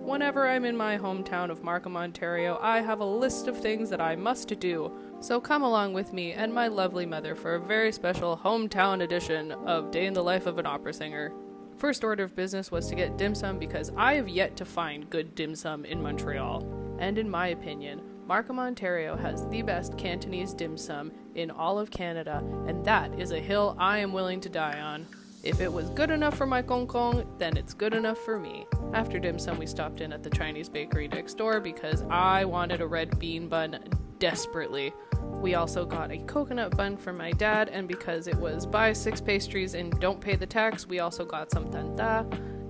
Whenever I'm in my hometown of Markham, Ontario, I have a list of things that I must do. So come along with me and my lovely mother for a very special hometown edition of Day in the Life of an Opera Singer. First order of business was to get dim sum because I have yet to find good dim sum in Montreal. And in my opinion, Markham, Ontario has the best Cantonese dim sum in all of Canada, and that is a hill I am willing to die on. If it was good enough for my Kong Kong, then it's good enough for me. After dim sum, we stopped in at the Chinese bakery next door because I wanted a red bean bun desperately. We also got a coconut bun for my dad, and because it was buy 6 pastries and don't pay the tax, we also got some tanta.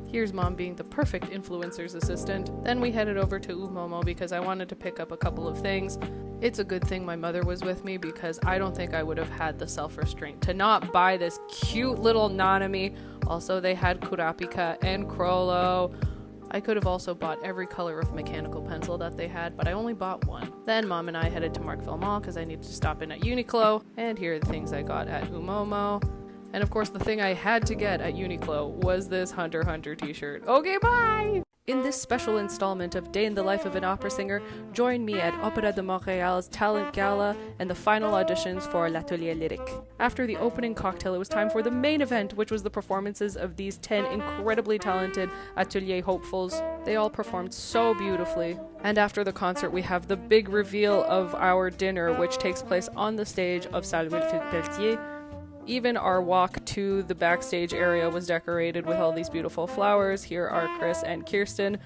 Here's Mom being the perfect influencer's assistant. Then we headed over to Umomo because I wanted to pick up a couple of things. It's a good thing my mother was with me because I don't think I would have had the self-restraint to not buy this cute little Nanami. Also, they had Kurapika and Crollo. I could have also bought every color of mechanical pencil that they had, but I only bought one. Then Mom and I headed to Markville Mall because I needed to stop in at Uniqlo, and here are the things I got at Umomo. And of course, the thing I had to get at Uniqlo was this Hunter x Hunter t-shirt. Okay, bye! In this special installment of Day in the Life of an Opera Singer, join me at Opéra de Montréal's Talent Gala and the final auditions for L'Atelier Lyrique. After the opening cocktail, it was time for the main event, which was the performances of these 10 incredibly talented Atelier hopefuls. They all performed so beautifully. And after the concert, we have the big reveal of our dinner, which takes place on the stage of Salle Wilfrid Pelletier. Even our walk to the backstage area was decorated with all these beautiful flowers. Here are Chris and Kirsten.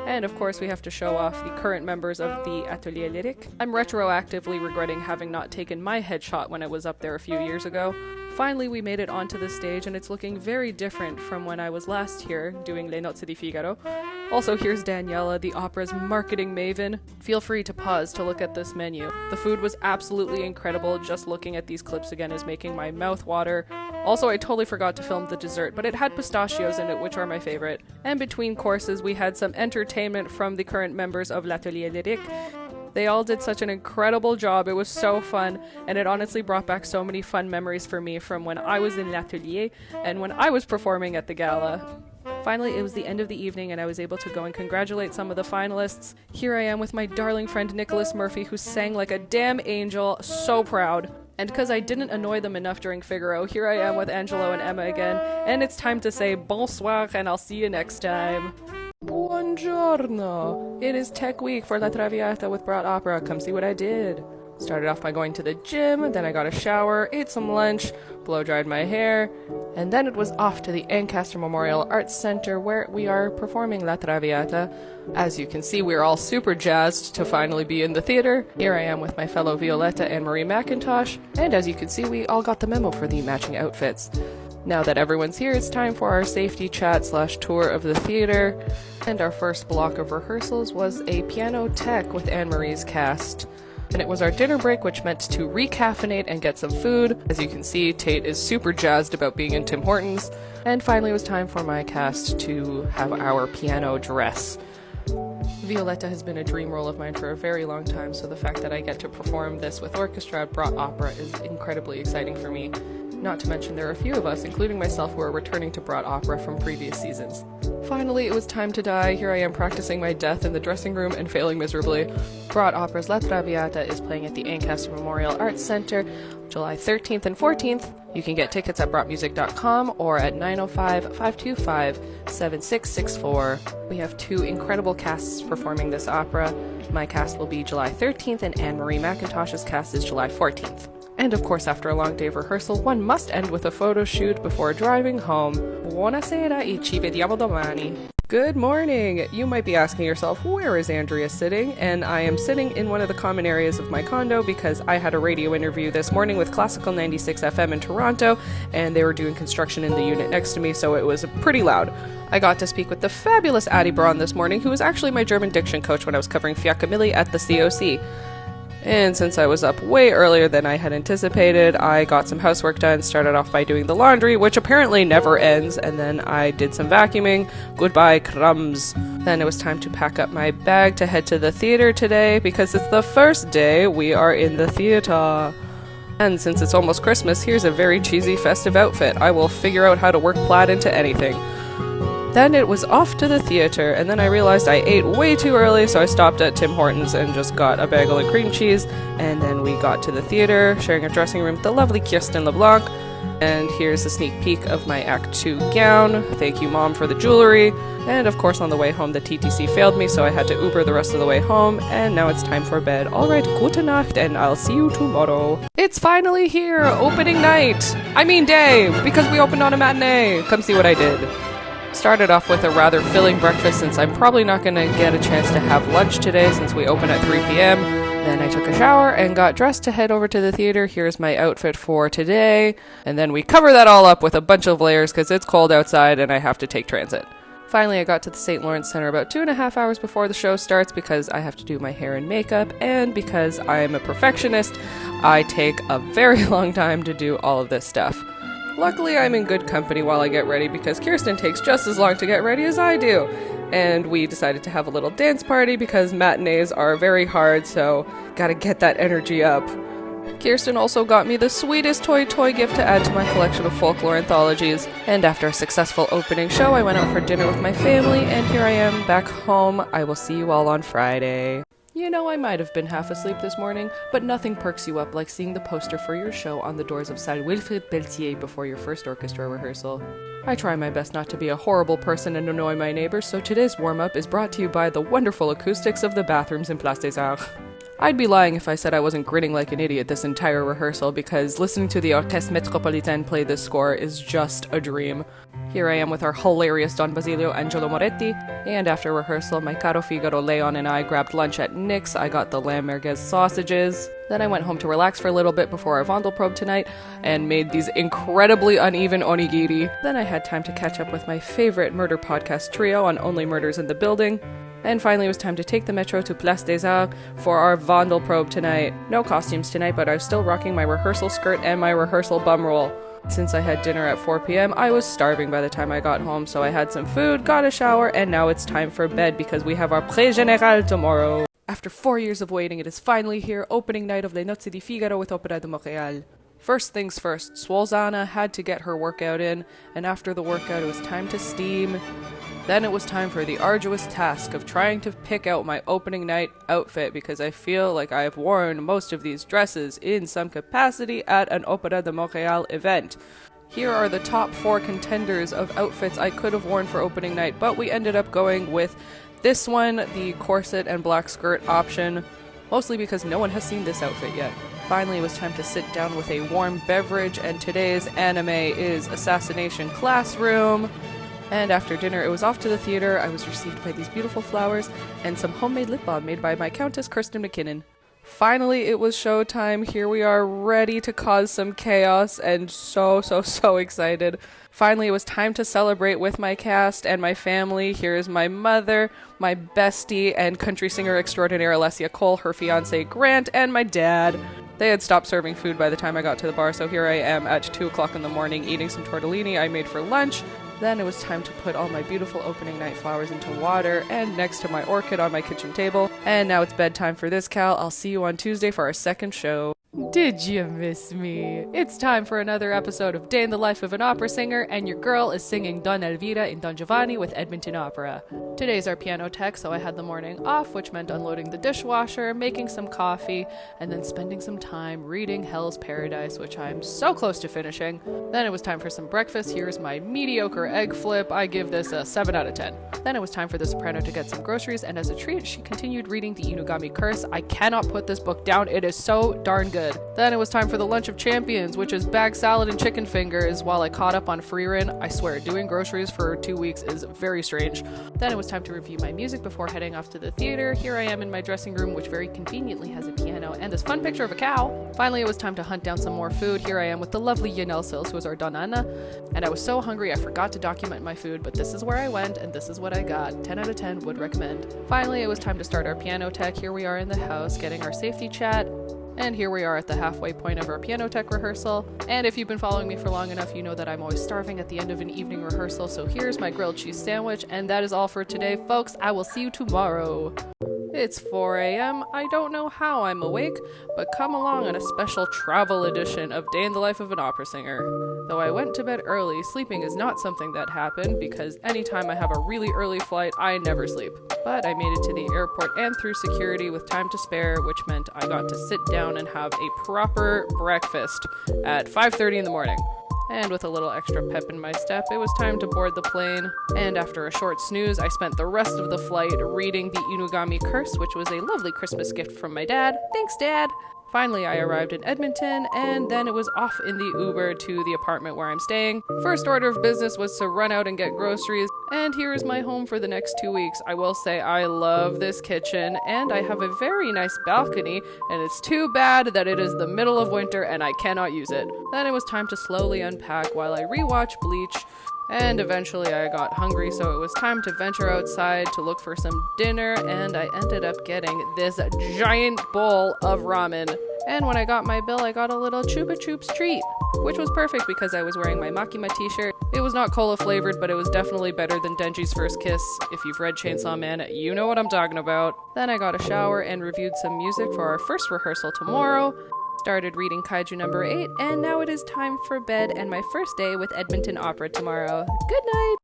And of course we have to show off the current members of the Atelier Lyrique. I'm retroactively regretting having not taken my headshot when I was up there a few years ago. Finally, we made it onto the stage, and it's looking very different from when I was last here doing Les Nozze di Figaro. Also, here's Daniela, the opera's marketing maven. Feel free to pause to look at this menu. The food was absolutely incredible. Just looking at these clips again is making my mouth water. Also, I totally forgot to film the dessert, but it had pistachios in it, which are my favorite. And between courses, we had some entertainment from the current members of L'Atelier Lyrique. They all did such an incredible job. It was so fun, and it honestly brought back so many fun memories for me from when I was in L'Atelier and when I was performing at the gala. Finally, it was the end of the evening, and I was able to go and congratulate some of the finalists. Here I am with my darling friend Nicholas Murphy, who sang like a damn angel. So proud. And because I didn't annoy them enough during Figaro, here I am with Angelo and Emma again, and it's time to say bonsoir, and I'll see you next time. Buongiorno! It is Tech Week for La Traviata with Brat Opera. Come see what I did. Started off by going to the gym, then I got a shower, ate some lunch, blow-dried my hair, and then it was off to the Ancaster Memorial Arts Center where we are performing La Traviata. As you can see, we're all super jazzed to finally be in the theater. Here I am with my fellow Violetta and Marie McIntosh, and as you can see, we all got the memo for the matching outfits. Now that everyone's here, it's time for our safety chat / tour of the theater. And our first block of rehearsals was a piano tech with Anne-Marie's cast. And it was our dinner break, which meant to recaffeinate and get some food. As you can see, Tate is super jazzed about being in Tim Hortons. And finally it was time for my cast to have our piano dress. Violetta has been a dream role of mine for a very long time, so the fact that I get to perform this with orchestra at Brat Opera is incredibly exciting for me. Not to mention there are a few of us, including myself, who are returning to Brat Opera from previous seasons. Finally, it was time to die. Here I am practicing my death in the dressing room and failing miserably. Brat Opera's La Traviata is playing at the Ancaster Memorial Arts Center July 13th and 14th. You can get tickets at bratmusic.com or at 905-525-7664. We have 2 incredible casts performing this opera. My cast will be July 13th and Anne-Marie McIntosh's cast is July 14th. And of course, after a long day of rehearsal, one must end with a photo shoot before driving home. Buonasera e ci vediamo domani. Good morning! You might be asking yourself, where is Andrea sitting? And I am sitting in one of the common areas of my condo because I had a radio interview this morning with Classical 96 FM in Toronto, and they were doing construction in the unit next to me, so it was pretty loud. I got to speak with the fabulous Addie Braun this morning, who was actually my German diction coach when I was covering Fiaccamilli at the COC. And since I was up way earlier than I had anticipated, I got some housework done, started off by doing the laundry, which apparently never ends, and then I did some vacuuming. Goodbye, crumbs. Then it was time to pack up my bag to head to the theater today, because it's the first day we are in the theater. And since it's almost Christmas, here's a very cheesy festive outfit. I will figure out how to work plaid into anything. Then it was off to the theater, and then I realized I ate way too early, so I stopped at Tim Hortons and just got a bagel and cream cheese, and then we got to the theater, sharing a dressing room with the lovely Kirsten LeBlanc. And here's a sneak peek of my Act 2 gown. Thank you, Mom, for the jewelry. And of course, on the way home, the TTC failed me, so I had to Uber the rest of the way home. And now it's time for bed. Alright, gute Nacht, and I'll see you tomorrow. It's finally here! Opening night! I mean day, because we opened on a matinee. Come see what I did. Started off with a rather filling breakfast since I'm probably not going to get a chance to have lunch today since we open at 3 p.m. Then I took a shower and got dressed to head over to the theater. Here's my outfit for today. And then we cover that all up with a bunch of layers because it's cold outside and I have to take transit. Finally, I got to the St. Lawrence Center about 2.5 hours before the show starts because I have to do my hair and makeup, and because I'm a perfectionist, I take a very long time to do all of this stuff. Luckily, I'm in good company while I get ready because Kirsten takes just as long to get ready as I do. And we decided to have a little dance party because matinees are very hard, so gotta get that energy up. Kirsten also got me the sweetest toy gift to add to my collection of folklore anthologies. And after a successful opening show, I went out for dinner with my family, and here I am back home. I will see you all on Friday. You know, I might have been half asleep this morning, but nothing perks you up like seeing the poster for your show on the doors of Salle Wilfrid Pelletier before your first orchestra rehearsal. I try my best not to be a horrible person and annoy my neighbors, so today's warm-up is brought to you by the wonderful acoustics of the bathrooms in Place des Arts. I'd be lying if I said I wasn't grinning like an idiot this entire rehearsal, because listening to the Orchestre Metropolitain play this score is just a dream. Here I am with our hilarious Don Basilio Angelo Moretti, and after rehearsal, my caro Figaro Leon and I grabbed lunch at Nick's. I got the lamb merguez sausages. Then I went home to relax for a little bit before our Wandelprobe tonight, and made these incredibly uneven onigiri. Then I had time to catch up with my favorite murder podcast trio on Only Murders in the Building. And finally, it was time to take the metro to Place des Arts for our Wandelprobe tonight. No costumes tonight, but I was still rocking my rehearsal skirt and my rehearsal bum roll. Since I had dinner at 4 p.m., I was starving by the time I got home, so I had some food, got a shower, and now it's time for bed because we have our Pré Général tomorrow. After 4 years of waiting, it is finally here, opening night of Les Nozze di Figaro with Opéra de Montréal. First things first, Swolzana had to get her workout in, and after the workout it was time to steam. Then it was time for the arduous task of trying to pick out my opening night outfit because I feel like I have worn most of these dresses in some capacity at an Opéra de Montréal event. Here are the top 4 contenders of outfits I could have worn for opening night, but we ended up going with this one, the corset and black skirt option, mostly because no one has seen this outfit yet. Finally, it was time to sit down with a warm beverage, and today's anime is Assassination Classroom. And after dinner, it was off to the theater. I was received by these beautiful flowers and some homemade lip balm made by my Countess Kirsten McKinnon. Finally, it was showtime. Here we are, ready to cause some chaos, and so excited. Finally, it was time to celebrate with my cast and my family. Here's my mother, my bestie, and country singer extraordinaire Alessia Cole, her fiancé Grant, and my dad. They had stopped serving food by the time I got to the bar, so here I am at 2 o'clock in the morning eating some tortellini I made for lunch. Then it was time to put all my beautiful opening night flowers into water and next to my orchid on my kitchen table. And now it's bedtime for this Cal. I'll see you on Tuesday for our second show. Did you miss me? It's time for another episode of Day in the Life of an Opera Singer, and your girl is singing Don Elvira in Don Giovanni with Edmonton Opera. Today's our piano tech, so I had the morning off, which meant unloading the dishwasher, making some coffee, and then spending some time reading Hell's Paradise, which I'm so close to finishing. Then it was time for some breakfast. Here's my mediocre egg flip. I give this a 7 out of 10. Then it was time for the soprano to get some groceries, and as a treat, she continued reading the Inugami Curse. I cannot put this book down. It is so darn good. Then it was time for the Lunch of Champions, which is bag salad and chicken fingers while I caught up on Freerin. I swear, doing groceries for 2 weeks is very strange. Then it was time to review my music before heading off to the theater. Here I am in my dressing room, which very conveniently has a piano and this fun picture of a cow. Finally, it was time to hunt down some more food. Here I am with the lovely Yanel Sils, who is our Donana. And I was so hungry I forgot to document my food, but this is where I went and this is what I got. 10 out of 10 would recommend. Finally, it was time to start our piano tech. Here we are in the house getting our safety chat. And here we are at the halfway point of our piano tech rehearsal. And if you've been following me for long enough, you know that I'm always starving at the end of an evening rehearsal. So here's my grilled cheese sandwich, and that is all for today, folks. I will see you tomorrow. It's 4 a.m. I don't know how I'm awake, but come along on a special travel edition of Day in the Life of an Opera Singer. Though I went to bed early, sleeping is not something that happened because anytime I have a really early flight, I never sleep. But I made it to the airport and through security with time to spare, which meant I got to sit down and have a proper breakfast at 5:30 in the morning. And with a little extra pep in my step, it was time to board the plane. And after a short snooze, I spent the rest of the flight reading the Inugami Curse, which was a lovely Christmas gift from my dad. Thanks, Dad! Finally, I arrived in Edmonton, and then it was off in the Uber to the apartment where I'm staying. First order of business was to run out and get groceries, and here is my home for the next 2 weeks. I will say I love this kitchen, and I have a very nice balcony, and it's too bad that it is the middle of winter and I cannot use it. Then it was time to slowly unpack while I rewatch Bleach. And eventually I got hungry, so it was time to venture outside to look for some dinner, and I ended up getting this giant bowl of ramen. And when I got my bill, I got a little Chupa Chups treat, which was perfect because I was wearing my Makima t-shirt. It was not cola flavored, but it was definitely better than Denji's First Kiss. If you've read Chainsaw Man, you know what I'm talking about. Then I got a shower and reviewed some music for our first rehearsal tomorrow. Started reading Kaiju number 8, and now it is time for bed and my first day with Edmonton Opera tomorrow. Good night!